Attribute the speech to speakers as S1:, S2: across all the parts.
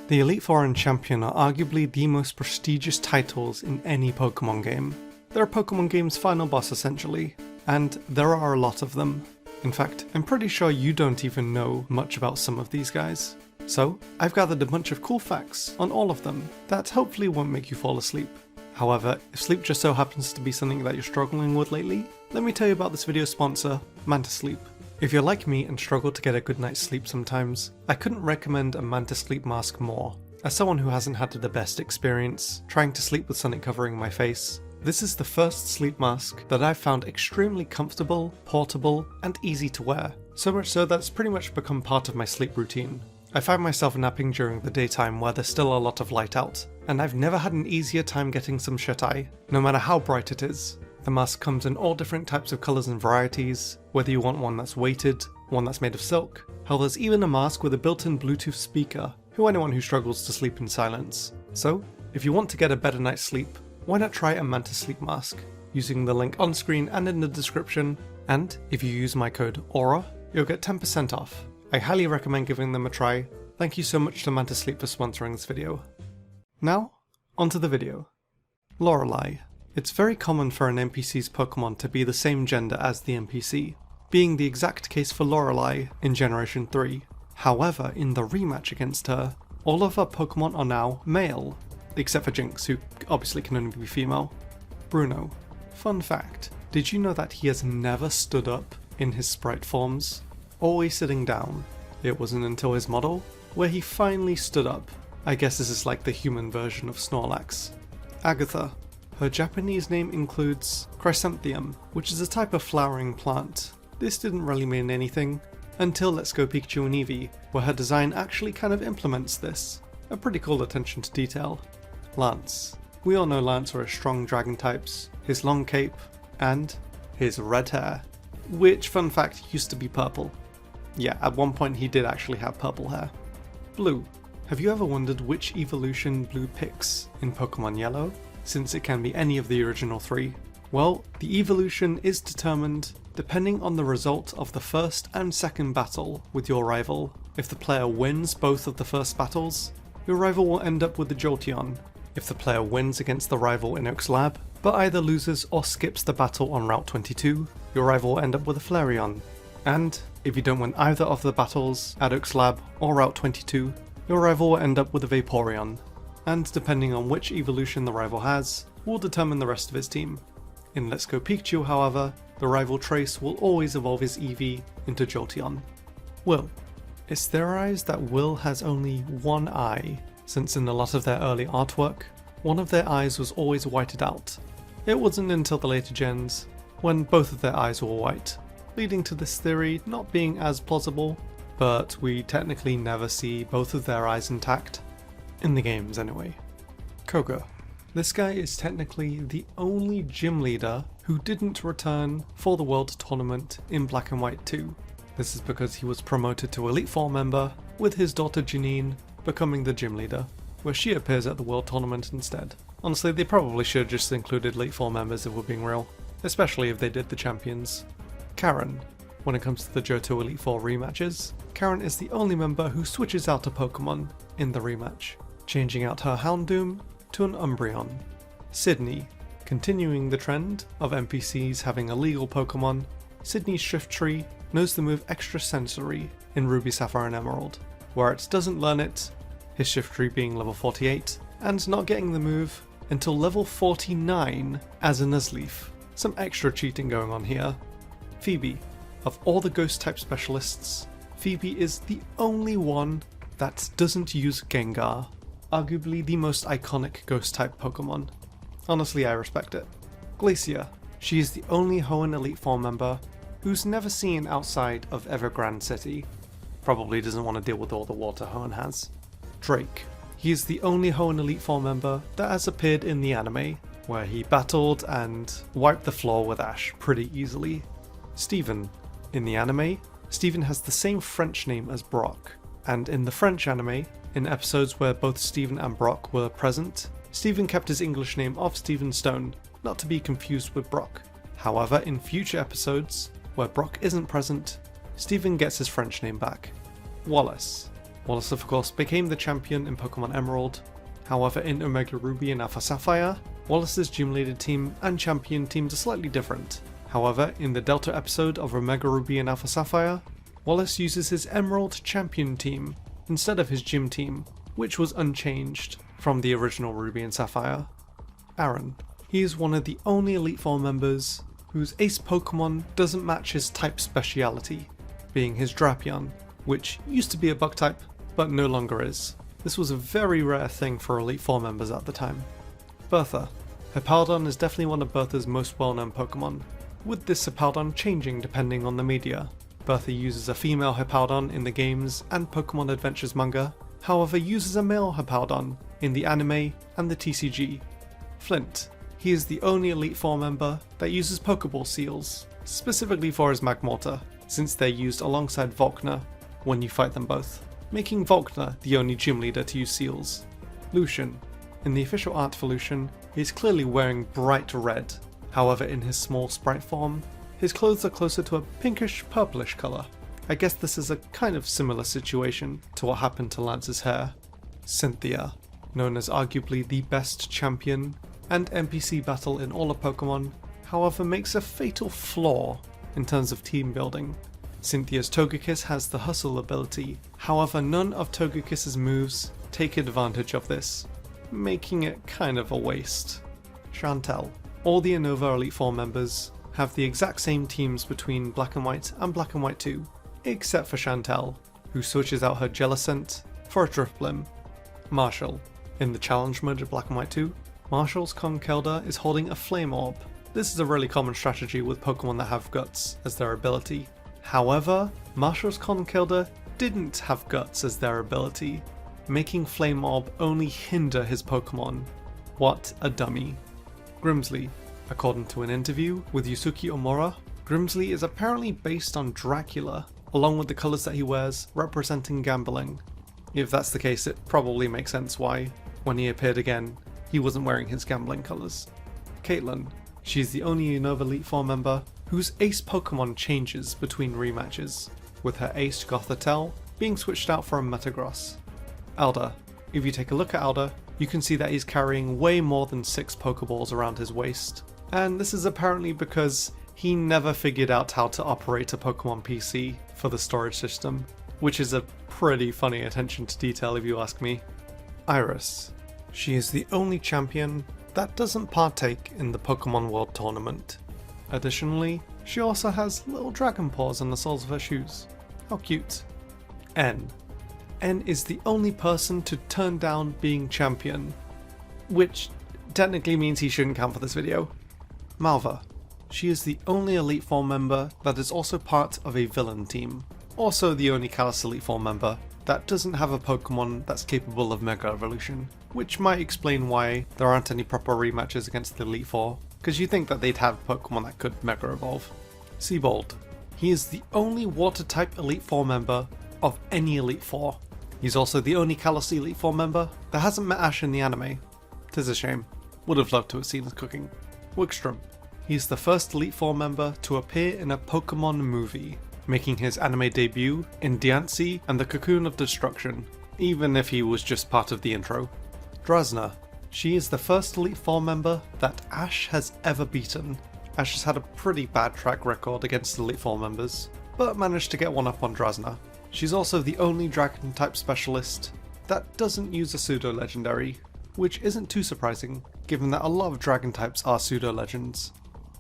S1: The Elite Four and Champion are arguably the most prestigious titles in any Pokémon game. They're a Pokémon game's final boss essentially, and there are a lot of them. In fact, I'm pretty sure you don't even know much about some of these guys. So, I've gathered a bunch of cool facts on all of them that hopefully won't make you fall asleep. However, if sleep just so happens to be something that you're struggling with lately, let me tell you about this video's sponsor, Manta Sleep. If you're like me and struggle to get a good night's sleep sometimes, I couldn't recommend a Manta Sleep mask more. As someone who hasn't had the best experience trying to sleep with something covering my face, this is the first sleep mask that I've found extremely comfortable, portable, and easy to wear. So much so that it's pretty much become part of my sleep routine. I find myself napping during the daytime where there's still a lot of light out, and I've never had an easier time getting some shut-eye, no matter how bright it is. The mask comes in all different types of colours and varieties, whether you want one that's weighted, one that's made of silk, hell there's even a mask with a built-in Bluetooth speaker for anyone who struggles to sleep in silence. So, if you want to get a better night's sleep, why not try a Manta Sleep mask, using the link on screen and in the description, and if you use my code AURA, you'll get 10% off. I highly recommend giving them a try. Thank you so much to Manta Sleep for sponsoring this video. Now, onto the video. Lorelei. It's very common for an NPC's Pokemon to be the same gender as the NPC, being the exact case for Lorelei in Generation 3. However, in the rematch against her, all of her Pokemon are now male, except for Jinx, who obviously can only be female. Bruno. Fun fact, did you know that he has never stood up in his sprite forms? Always sitting down. It wasn't until his model, where he finally stood up. I guess this is like the human version of Snorlax. Agatha. Her Japanese name includes chrysanthemum, which is a type of flowering plant. This didn't really mean anything, until Let's Go Pikachu and Eevee, where her design actually kind of implements this. A pretty cool attention to detail. Lance. We all know Lance are strong dragon types, his long cape, and his red hair. Which, fun fact, used to be purple. Yeah, at one point he did actually have purple hair. Blue. Have you ever wondered which evolution Blue picks in Pokemon Yellow? Since it can be any of the original three. Well, the evolution is determined depending on the result of the first and second battle with your rival. If the player wins both of the first battles, your rival will end up with the Jolteon. If the player wins against the rival in Oak's lab, but either loses or skips the battle on Route 22, your rival will end up with a Flareon. And if you don't win either of the battles at Oak's lab or Route 22, your rival will end up with a Vaporeon. And depending on which evolution the rival has, will determine the rest of his team. In Let's Go Pikachu, however, the rival Trace will always evolve his Eevee into Jolteon. Will. It's theorized that Will has only one eye, since in a lot of their early artwork, one of their eyes was always whited out. It wasn't until the later gens, when both of their eyes were white, leading to this theory not being as plausible, but we technically never see both of their eyes intact. In the games anyway. Koga. This guy is technically the only gym leader who didn't return for the World Tournament in Black and White 2. This is because he was promoted to Elite Four member, with his daughter Janine becoming the gym leader, where she appears at the World Tournament instead. Honestly, they probably should have just included Elite Four members if we're being real, especially if they did the champions. Karen. When it comes to the Johto Elite Four rematches, Karen is the only member who switches out a Pokemon in the rematch, changing out her Houndoom to an Umbreon. Sydney. Continuing the trend of NPCs having illegal Pokemon, Sydney's Shiftry knows the move Extra Sensory in Ruby, Sapphire and Emerald, where it doesn't learn it, his Shiftry being level 48, and not getting the move until level 49 as a Nuzleaf. Some extra cheating going on here. Phoebe. Of all the ghost type specialists, Phoebe is the only one that doesn't use Gengar, arguably the most iconic ghost type Pokemon. Honestly, I respect it. Glacia. She is the only Hoenn Elite Four member who's never seen outside of Evergrande City. Probably doesn't want to deal with all the water Hoenn has. Drake. He is the only Hoenn Elite Four member that has appeared in the anime, where he battled and wiped the floor with Ash pretty easily. Steven. In the anime, Steven has the same French name as Brock, and in the French anime, in episodes where both Steven and Brock were present, Steven kept his English name of Steven Stone, not to be confused with Brock. However, in future episodes, where Brock isn't present, Steven gets his French name back. Wallace. Wallace of course became the champion in Pokemon Emerald. However, in Omega Ruby and Alpha Sapphire, Wallace's gym leader team and champion teams are slightly different. However, in the Delta episode of Omega Ruby and Alpha Sapphire, Wallace uses his Emerald champion team instead of his gym team, which was unchanged from the original Ruby and Sapphire. Aaron. He is one of the only Elite Four members whose ace Pokemon doesn't match his type speciality, being his Drapion, which used to be a bug type, but no longer is. This was a very rare thing for Elite Four members at the time. Bertha. Hippowdon is definitely one of Bertha's most well-known Pokemon, with this Hippowdon changing depending on the media. Bertha uses a female Hippowdon in the games and Pokemon Adventures manga, however uses a male Hippowdon in the anime and the TCG. Flint. He is the only Elite Four member that uses Pokeball seals, specifically for his Magmortar, since they're used alongside Volkner when you fight them both, making Volkner the only gym leader to use seals. Lucian. In the official art for Lucian, he is clearly wearing bright red, however in his small sprite form, his clothes are closer to a pinkish purplish colour. I guess this is a kind of similar situation to what happened to Lance's hair. Cynthia. Known as arguably the best champion and NPC battle in all of Pokemon, however makes a fatal flaw in terms of team building. Cynthia's Togekiss has the hustle ability, however none of Togekiss's moves take advantage of this, making it kind of a waste. Chantel. All the Unova Elite Four members have the exact same teams between Black and White and Black and White 2, except for Chantel, who switches out her Jellicent for a Drifblim. Marshall. In the challenge mode of Black and White 2, Marshall's Conkeldurr is holding a Flame Orb. This is a really common strategy with Pokemon that have Guts as their ability. However, Marshall's Conkeldurr didn't have Guts as their ability, making Flame Orb only hinder his Pokemon. What a dummy. Grimsley. According to an interview with Yusuke Omura, Grimsley is apparently based on Dracula, along with the colours that he wears representing gambling. If that's the case, it probably makes sense why, when he appeared again, he wasn't wearing his gambling colours. Caitlin. She's the only Unova Elite Four member whose ace Pokemon changes between rematches, with her ace Gothitelle being switched out for a Metagross. Alder. If you take a look at Alder, you can see that he's carrying way more than 6 Pokeballs around his waist, and this is apparently because he never figured out how to operate a Pokemon PC for the storage system, which is a pretty funny attention to detail if you ask me. Iris. She is the only champion that doesn't partake in the Pokemon World Tournament. Additionally, she also has little dragon paws on the soles of her shoes. How cute. N. N is the only person to turn down being champion, which technically means he shouldn't count for this video. Malva. She is the only Elite Four member that is also part of a villain team. Also the only Kalos Elite Four member that doesn't have a Pokemon that's capable of Mega Evolution, which might explain why there aren't any proper rematches against the Elite Four, because you think that they'd have Pokemon that could Mega Evolve. Seabold. He is the only Water-type Elite Four member of any Elite Four. He's also the only Kalos Elite Four member that hasn't met Ash in the anime. 'Tis a shame. Would have loved to have seen his cooking. Wikstrom. He's the first Elite Four member to appear in a Pokemon movie, making his anime debut in Diancie and the Cocoon of Destruction, even if he was just part of the intro. Drasna. She is the first Elite Four member that Ash has ever beaten. Ash has had a pretty bad track record against Elite Four members, but managed to get one up on Drasna. She's also the only Dragon-type specialist that doesn't use a pseudo-legendary, which isn't too surprising, given that a lot of Dragon-types are pseudo-legends.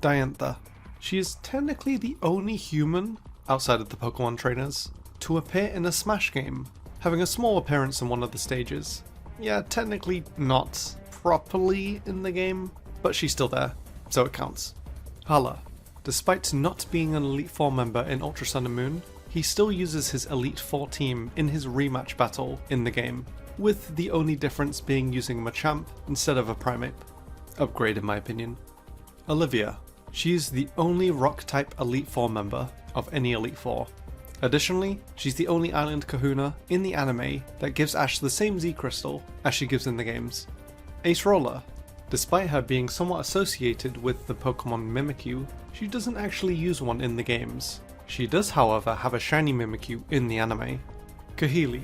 S1: Diantha. She is technically the only human, outside of the Pokemon trainers, to appear in a Smash game, having a small appearance in one of the stages. Yeah, technically not properly in the game, but she's still there, so it counts. Hala. Despite not being an Elite Four member in Ultra Sun and Moon, he still uses his Elite Four team in his rematch battle in the game, with the only difference being using Machamp instead of a Primeape. Upgrade in my opinion. Olivia. She is the only Rock-type Elite Four member of any Elite Four. Additionally, she's the only Island Kahuna in the anime that gives Ash the same Z Crystal as she gives in the games. Ace Roller. Despite her being somewhat associated with the Pokemon Mimikyu, she doesn't actually use one in the games. She does however have a shiny Mimikyu in the anime. Kahili.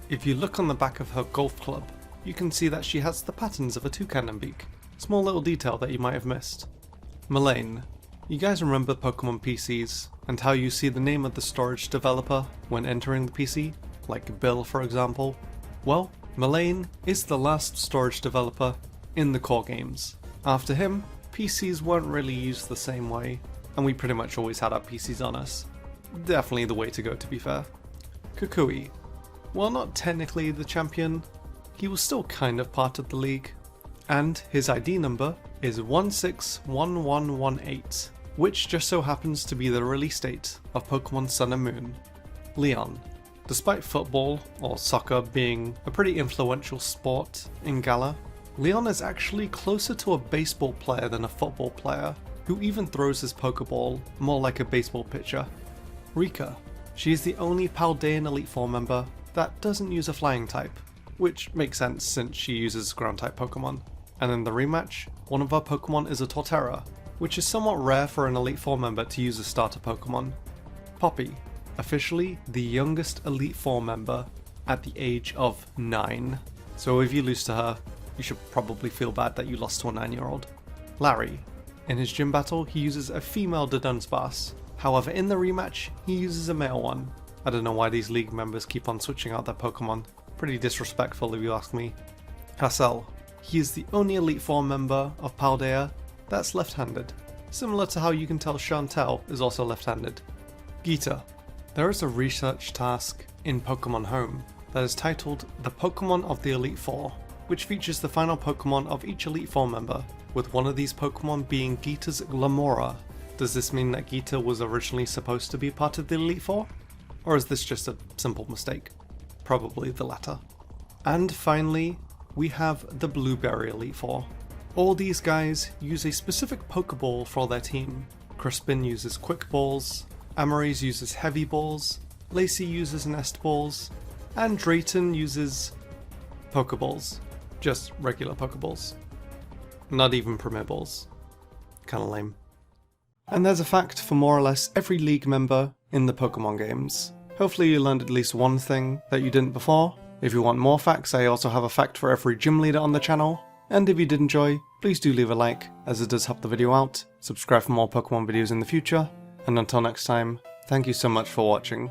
S1: If you look on the back of her golf club, you can see that she has the patterns of a toucan beak. Small little detail that you might have missed. Mullane. You guys remember Pokemon PCs, and how you see the name of the storage developer when entering the PC, like Bill for example? Well, Mullane is the last storage developer in the core games. After him, PCs weren't really used the same way, and we pretty much always had our PCs on us. Definitely the way to go, to be fair. Kukui. While not technically the champion, he was still kind of part of the league, and his ID number is 161118, which just so happens to be the release date of Pokemon Sun and Moon. Leon. Despite football, or soccer, being a pretty influential sport in Galar, Leon is actually closer to a baseball player than a football player, who even throws his Pokeball more like a baseball pitcher. Rika. She is the only Paldea Elite Four member that doesn't use a flying type, which makes sense since she uses ground type Pokemon. And in the rematch, one of our Pokemon is a Torterra, which is somewhat rare for an Elite Four member to use a starter Pokemon. Poppy. Officially the youngest Elite Four member at the age of 9. So if you lose to her, you should probably feel bad that you lost to a 9-year-old. Larry. In his gym battle, he uses a female Dunsparce. However, in the rematch, he uses a male one. I don't know why these league members keep on switching out their Pokemon. Pretty disrespectful if you ask me. Hassel. He is the only Elite Four member of Paldea that's left-handed. Similar to how you can tell Chantel is also left-handed. Geeta. There is a research task in Pokemon Home that is titled The Pokemon of the Elite Four, which features the final Pokemon of each Elite Four member, with one of these Pokemon being Geeta's Glamora. Does this mean that Geeta was originally supposed to be part of the Elite Four? Or is this just a simple mistake? Probably the latter. And finally, we have the Blueberry Elite Four. All these guys use a specific Pokeball for their team. Crispin uses Quick Balls, Amaris uses Heavy Balls, Lacey uses Nest Balls, and Drayton uses Pokeballs. Just regular Pokeballs. Not even Premier Balls. Kinda lame. And there's a fact for more or less every league member in the Pokemon games. Hopefully you learned at least one thing that you didn't before. If you want more facts, I also have a fact for every gym leader on the channel. And if you did enjoy, please do leave a like, as it does help the video out. Subscribe for more Pokemon videos in the future. And until next time, thank you so much for watching.